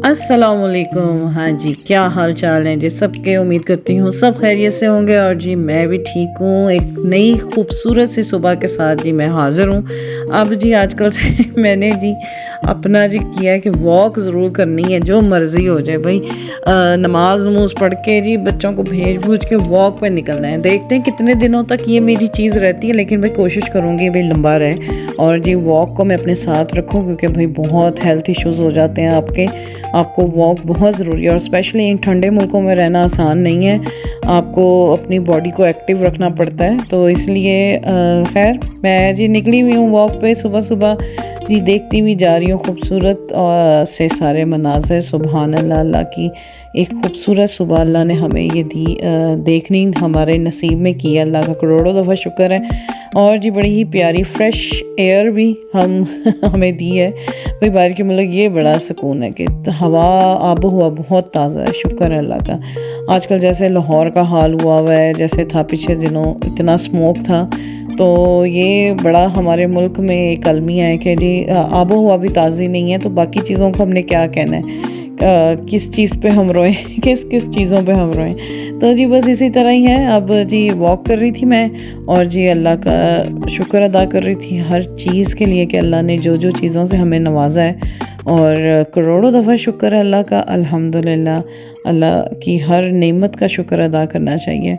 अस्सलामुअलैकुम। हाँ जी, क्या हाल चाल है जी सबके। उम्मीद करती हूँ सब खैरियत से होंगे और जी मैं भी ठीक हूँ। एक नई खूबसूरत सी सुबह के साथ जी मैं हाज़िर हूँ। अब जी आजकल से मैंने जी अपना जी किया है कि वॉक ज़रूर करनी है, जो मर्ज़ी हो जाए भाई। नमाज नमूज पढ़ के जी बच्चों को भेज भूज के वॉक पे निकलना है। देखते हैं कितने दिनों तक ये मेरी चीज़ रहती है, लेकिन भाई कोशिश करूँगी भाई लंबा रहे और जी वॉक को मैं अपने साथ रखूँ, क्योंकि भाई बहुत हेल्थ इश्यूज़ हो जाते हैं आपको वॉक बहुत ज़रूरी है। और स्पेशली इन ठंडे मुल्कों में रहना आसान नहीं है, आपको अपनी बॉडी को एक्टिव रखना पड़ता है। तो इसलिए खैर मैं जी निकली हुई हूँ वॉक पे सुबह सुबह जी, देखती हुई जा रही हूँ खूबसूरत से सारे मनाज़र। सुबहान अल्लाह, अल्लाह की एक खूबसूरत सुबह अल्लाह ने हमें ये दी, देखनी हमारे नसीब में की है। अल्लाह का करोड़ों दफ़ा शुक्र है। और जी बड़ी ही प्यारी फ्रेश एयर भी हम हमें दी है भाई। बाहर के मुल्क ये बड़ा सुकून है कि हवा आबो हवा बहुत ताज़ा है, शुक्र है अल्लाह का। आजकल जैसे लाहौर का हाल हुआ है, जैसे था पिछले दिनों इतना स्मोक था, तो ये बड़ा हमारे मुल्क में एक अलमिया है कि जी आबो हवा भी ताज़ी नहीं है, तो बाकी चीज़ों को हमने क्या कहना है। किस चीज़ पे हम रोएं किस किस चीज़ों पे हम रोएं। तो जी बस इसी तरह ही है। अब जी वॉक कर रही थी मैं और जी अल्लाह का शुक्र अदा कर रही थी हर चीज़ के लिए कि अल्लाह ने जो जो चीज़ों से हमें नवाजा है। और करोड़ों दफ़ा शुक्र है अल्लाह का, अल्हम्दुलिल्लाह। अल्लाह की हर नेमत का शुक्र अदा करना चाहिए।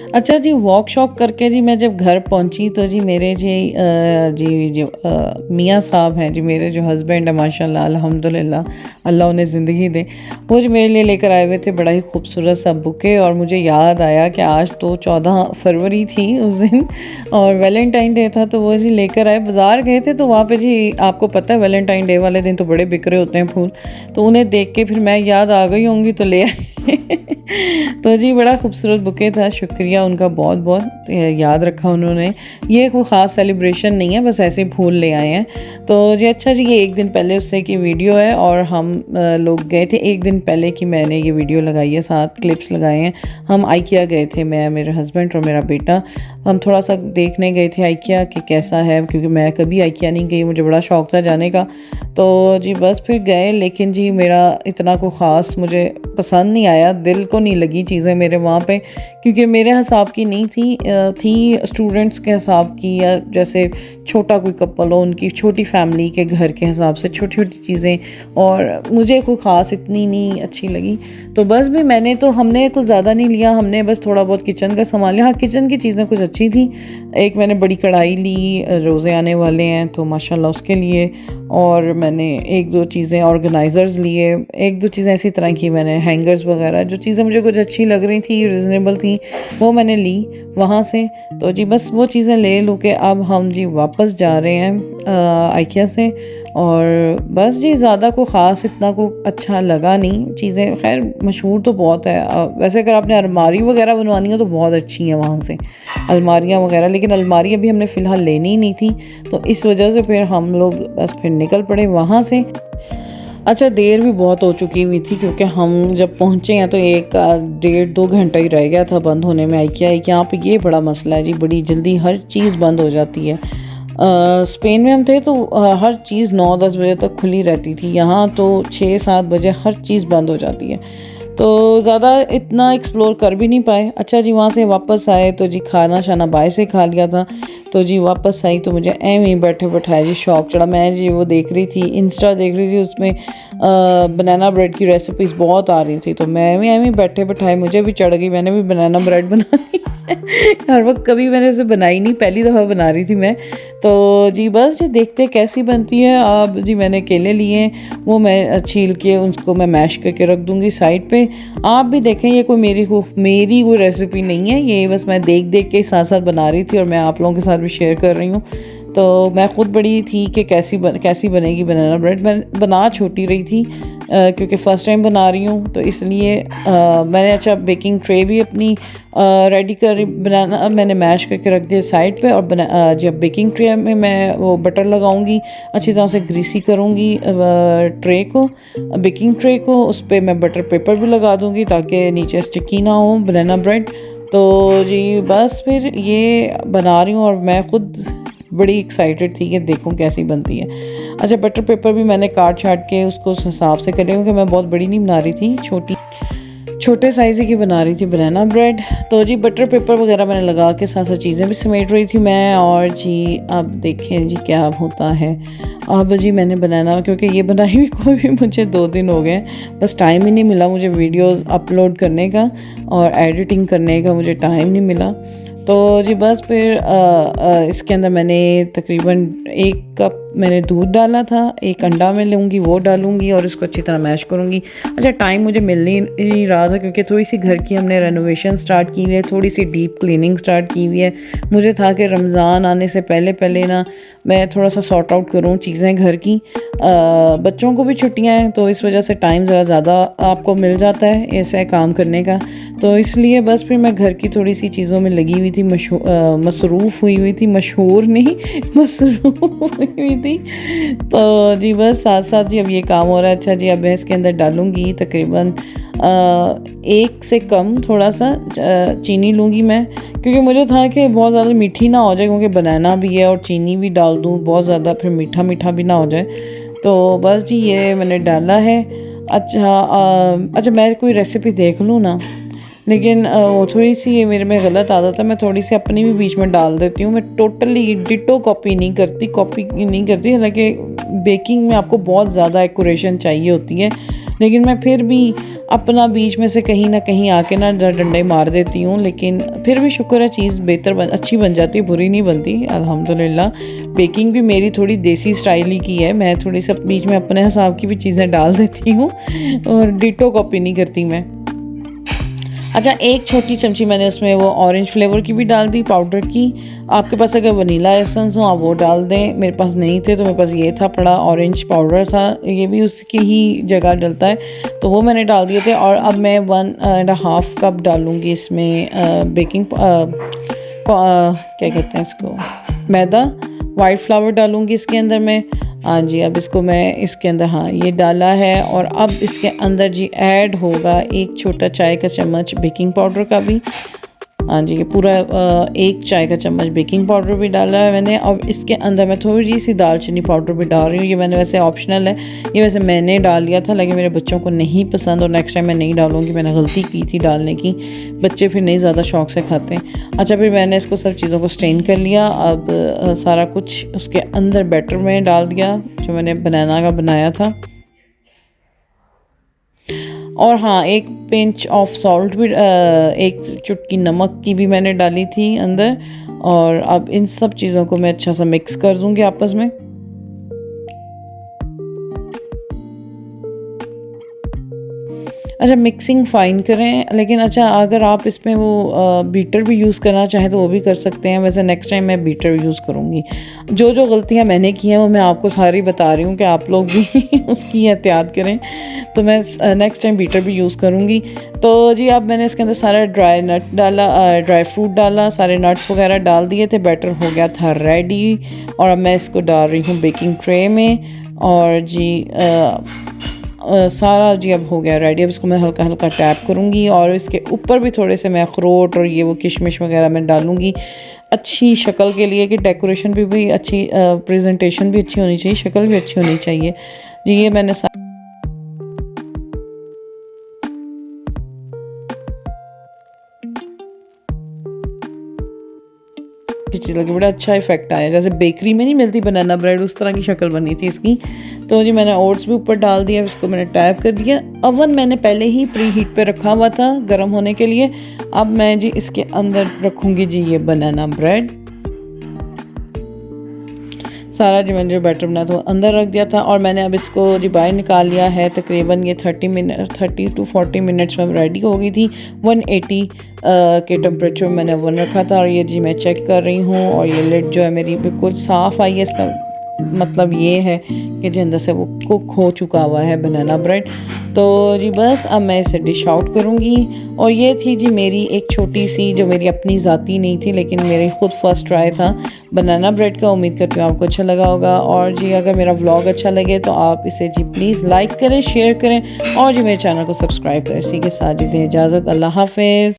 अच्छा जी, वॉक शॉक करके जी मैं जब घर पहुंची तो जी मेरे जी जो मियाँ साहब हैं जी, मेरे जो हस्बैंड है माशाल्लाह अल्हम्दुलिल्लाह, अल्लाह उन्हें ज़िंदगी दे, वो जी मेरे लिए लेकर आए हुए थे बड़ा ही खूबसूरत सा बुके। और मुझे याद आया कि आज तो 14 फरवरी थी उस दिन और वैलेंटाइन डे था, तो वो जी लेकर आए। बाज़ार गए थे तो वहाँ पे जी आपको पता है वैलेंटाइन डे वाले दिन तो बड़े बिक रहे होते हैं फूल, तो उन्हें देख के फिर मैं याद आ गई होंगी तो ले आए तो जी बड़ा खूबसूरत बुके था, शुक्रिया उनका बहुत बहुत, याद रखा उन्होंने। ये कोई ख़ास सेलिब्रेशन नहीं है, बस ऐसे फूल ले आए हैं। तो जी अच्छा जी, ये एक दिन पहले उससे की वीडियो है और हम लोग गए थे एक दिन पहले की मैंने ये वीडियो लगाई है, साथ क्लिप्स लगाए हैं। हम आइकिया गए थे, मैं मेरे हस्बैंड और मेरा बेटा। हम थोड़ा सा देखने गए थे आइकिया कि कैसा है, क्योंकि मैं कभी आइकिया नहीं गई, मुझे बड़ा शौक था जाने का। तो जी बस फिर गए, लेकिन जी मेरा इतना कोई ख़ास मुझे पसंद नहीं आया, दिल को नहीं लगी चीज़ें मेरे वहाँ पे, क्योंकि मेरे हिसाब की नहीं थी स्टूडेंट्स के हिसाब की, या जैसे छोटा कोई कपल हो उनकी छोटी फैमिली के घर के हिसाब से छोटी छोटी चीज़ें, और मुझे कोई ख़ास इतनी नहीं अच्छी लगी। तो बस भी हमने कुछ ज़्यादा नहीं लिया, हमने बस थोड़ा बहुत किचन का सामान लिया। हाँ, किचन की चीज़ें कुछ अच्छी थी। एक मैंने बड़ी कढ़ाई ली, रोज़े आने वाले हैं तो माशाल्लाह उसके लिए। और मैंने एक दो चीज़ें ऑर्गेनाइज़र्स लिए, एक दो चीज़ें इसी तरह की मैंने, हैंगर्स वगैरह, जो चीज़ें मुझे कुछ अच्छी लग रही थी, रिजनेबल थी, वो मैंने ली वहाँ से। तो जी बस वो चीज़ें ले लूँ के अब हम जी वापस जा रहे हैं आइकिया से। और बस जी ज़्यादा को ख़ास इतना को अच्छा लगा नहीं। चीज़ें खैर मशहूर तो बहुत है। वैसे अगर आपने अलमारी वगैरह बनवानी हो तो बहुत अच्छी हैं वहाँ से अलमारियाँ वगैरह, लेकिन अलमारी अभी हमने फ़िलहाल लेनी ही नहीं थी, तो इस वजह से फिर हम लोग बस फिर निकल पड़े वहाँ से। अच्छा, देर भी बहुत हो चुकी हुई थी, क्योंकि हम जब पहुँचे हैं तो एक 1.5-2 घंटा ही रह गया था बंद होने में आइकिया। यहाँ पे ये बड़ा मसला है जी, बड़ी जल्दी हर चीज़ बंद हो जाती है। स्पेन में हम थे तो हर चीज़ 9-10 बजे तक खुली रहती थी, यहाँ तो 6-7 बजे हर चीज़ बंद हो जाती है, तो ज़्यादा इतना एक्सप्लोर कर भी नहीं पाए। अच्छा जी, वहाँ से वापस आए तो जी खाना शाना बाहर से खा लिया था। तो जी वापस आई तो मुझे एम ही बैठे बैठाए जी शौक चढ़ा। मैं जी वो देख रही थी, इंस्टा देख रही थी, उसमें बनाना ब्रेड की रेसिपीज़ बहुत आ रही थी, तो मैं भी एम ही बैठे बैठाए मुझे भी चढ़ गई, मैंने भी बनाना ब्रेड बनाई हर वक्त कभी मैंने उसे बनाई नहीं, पहली दफ़ा बना रही थी मैं। तो जी बस जी देखते कैसी बनती है। अब जी मैंने केले लिए, वो मैं छील के उसको मैं मैश करके रख दूँगी साइड पे। आप भी देखें, ये कोई मेरी कोई रेसिपी नहीं है, ये बस मैं देख देख के साथ साथ बना रही थी और मैं आप लोगों के साथ भी शेयर कर रही हूँ। तो मैं ख़ुद बड़ी थी कि कैसी बनेगी बनाना ब्रेड। मैं बना छोटी रही थी क्योंकि फ़र्स्ट टाइम बना रही हूँ, तो इसलिए मैंने अच्छा बेकिंग ट्रे भी अपनी रेडी कर बनाना मैंने मैश करके रख दिया साइड पे। और जब बेकिंग ट्रे में मैं वो बटर लगाऊंगी, अच्छी तरह से ग्रीसी करूँगी ट्रे को, बेकिंग ट्रे को, उस पर मैं बटर पेपर भी लगा दूँगी ताकि नीचे स्टिकी ना हो बनाना ब्रेड। तो जी बस फिर ये बना रही हूँ और मैं ख़ुद बड़ी एक्साइटेड थी कि देखूं कैसी बनती है। अच्छा, बटर पेपर भी मैंने काट छाट के उसको उस हिसाब से कर लिया, क्योंकि मैं बहुत बड़ी नहीं बना रही थी, छोटे साइज़ की बना रही थी बनाना ब्रेड। तो जी बटर पेपर वगैरह मैंने लगा के साथ साथ चीज़ें भी समेट रही थी मैं। और जी अब देखें जी क्या होता है। अब जी मैंने बनाना, क्योंकि ये बनाई हुई कोई भी मुझे 2 दिन हो गए, बस टाइम ही नहीं मिला मुझे वीडियोस अपलोड करने का और एडिटिंग करने का, मुझे टाइम नहीं मिला। तो जी बस फिर इसके अंदर मैंने तकरीबन 1 कप मैंने दूध डाला था, 1 अंडा मैं लूँगी वो डालूँगी और इसको अच्छी तरह मैश करूँगी। अच्छा, टाइम मुझे मिल नहीं रहा था, क्योंकि थोड़ी सी घर की हमने रेनोवेशन स्टार्ट की हुई है, थोड़ी सी डीप क्लीनिंग स्टार्ट की हुई है। मुझे था कि रमज़ान आने से पहले पहले ना मैं थोड़ा सा सॉर्ट आउट करूँ चीज़ें घर की। बच्चों को भी छुट्टियाँ हैं, तो इस वजह से टाइम ज़रा ज़्यादा आपको मिल जाता है ऐसे काम करने का। तो इसलिए बस फिर मैं घर की थोड़ी सी चीज़ों में लगी हुई थी, मसरूफ़ हुई थी, मशहूर नहीं मसरूफ़ हुई थी। तो जी बस साथ साथ जी अब ये काम हो रहा है। अच्छा जी, अब मैं इसके अंदर डालूँगी तकरीबन 1 से कम थोड़ा सा चीनी लूँगी मैं, क्योंकि मुझे था कि बहुत ज़्यादा मीठी ना हो जाए, क्योंकि बनाना भी है और चीनी भी डाल दूँ बहुत ज़्यादा, फिर मीठा मीठा भी ना हो जाए। तो बस जी ये मैंने डाला है। अच्छा, मैं कोई रेसिपी देख लूँ ना, लेकिन वो थोड़ी सी ये मेरे में गलत आदत है, मैं थोड़ी सी अपनी भी बीच में डाल देती हूँ। मैं टोटली डिटो कॉपी नहीं करती, हालांकि बेकिंग में आपको बहुत ज़्यादा एक्यूरेशन चाहिए होती है, लेकिन मैं फिर भी अपना बीच में से कहीं ना कहीं आके ना डंडे मार देती हूँ। लेकिन फिर भी शुक्र है चीज़ अच्छी बन जाती है, बुरी नहीं बनती अल्हम्दुलिल्लाह। बेकिंग भी मेरी थोड़ी देसी स्टाइल ही की है, मैं थोड़ी सी बीच में अपने हिसाब की भी चीज़ें डाल देती हूँ और डिटो कॉपी नहीं करती मैं। अच्छा, 1 छोटी चमची मैंने उसमें वो ऑरेंज फ्लेवर की भी डाल दी, पाउडर की। आपके पास अगर वनीला एसेंस हो आप वो डाल दें, मेरे पास नहीं थे तो मेरे पास ये था पड़ा, ऑरेंज पाउडर था, ये भी उसकी ही जगह डलता है, तो वो मैंने डाल दिए थे। और अब मैं 1.5 कप डालूँगी इसमें बेकिंग क्या कहते हैं इसको, मैदा, वाइट फ्लावर डालूँगी इसके अंदर मैं। हाँ जी, अब इसको मैं इसके अंदर, हाँ ये डाला है। और अब इसके अंदर जी ऐड होगा 1 छोटा चाय का चम्मच बेकिंग पाउडर का भी। हाँ जी, ये पूरा 1 चाय का चम्मच बेकिंग पाउडर भी डाला है मैंने। और इसके अंदर मैं थोड़ी सी दालचीनी पाउडर भी डाल रही हूँ, ये मैंने वैसे ऑप्शनल है, ये वैसे मैंने डाल लिया था लेकिन मेरे बच्चों को नहीं पसंद और नेक्स्ट टाइम मैं नहीं डालूँगी, मैंने गलती की थी डालने की, बच्चे फिर नहीं ज़्यादा शौक से खाते हैं। अच्छा, फिर मैंने इसको सब चीज़ों को स्ट्रेन कर लिया। अब सारा कुछ उसके अंदर बैटर में डाल दिया जो मैंने बनाना का बनाया था। और हाँ, 1 पिंच ऑफ सॉल्ट भी, 1 चुटकी नमक की भी मैंने डाली थी अंदर। और अब इन सब चीज़ों को मैं अच्छा सा मिक्स कर दूँगी आपस में। अच्छा, मिक्सिंग फ़ाइन करें, लेकिन अच्छा अगर आप इसमें वो बीटर भी यूज़ करना चाहें तो वो भी कर सकते हैं। वैसे नेक्स्ट टाइम मैं बीटर यूज़ करूँगी। जो जो गलतियाँ मैंने की हैं वो मैं आपको सारी बता रही हूँ कि आप लोग भी उसकी एहतियात करें, तो मैं नेक्स्ट टाइम बीटर भी यूज़ करूँगी। तो जी अब मैंने इसके अंदर सारा ड्राई फ्रूट डाला, सारे नट्स वगैरह डाल दिए थे, बैटर हो गया था रेडी। और अब मैं इसको डाल रही हूँ बेकिंग ट्रे में। और जी सारा जी अब हो गया रेडी। अब इसको मैं हल्का हल्का टैप करूँगी और इसके ऊपर भी थोड़े से मैं अखरोट और ये वो किशमिश वगैरह मैं डालूँगी अच्छी शक्ल के लिए, कि डेकोरेशन भी अच्छी, प्रेजेंटेशन भी अच्छी होनी चाहिए, शक्ल भी अच्छी होनी चाहिए जी। ये मैंने चीज़ लगी, बड़ा अच्छा इफेक्ट आया, जैसे बेकरी में नहीं मिलती बनाना ब्रेड उस तरह की शक्ल बनी थी इसकी। तो जी मैंने ओट्स भी ऊपर डाल दिया, इसको मैंने टैप कर दिया। अवन मैंने पहले ही प्री हीट पे रखा हुआ था गर्म होने के लिए। अब मैं जी इसके अंदर रखूँगी जी ये बनाना ब्रेड, सारा जी मैंने जो बैटर बनाया था वो अंदर रख दिया था। और मैंने अब इसको जी बाहर निकाल लिया है। तकरीबन ये 30 to 40 मिनट्स में रेडी हो गई थी। 180 के टेम्परेचर में मैंने ओवन रखा था। और ये जी मैं चेक कर रही हूँ और ये लिड जो है मेरी बिल्कुल साफ़ आई है। इसका मतलब ये है कि जो अंदर से वो कुक हो चुका हुआ है बनाना ब्रेड। तो जी बस अब मैं इसे डिश आउट करूँगी। और ये थी जी मेरी एक छोटी सी, जो मेरी अपनी ज़ाती नहीं थी लेकिन मेरी खुद फर्स्ट ट्राई था बनाना ब्रेड का। उम्मीद करती हूँ आपको अच्छा लगा होगा। और जी अगर मेरा व्लॉग अच्छा लगे तो आप इसे जी प्लीज़ लाइक करें, शेयर करें और जी मेरे चैनल को सब्सक्राइब करें। इसी के साथ जी दें इजाज़त, अल्लाह हाफिज़।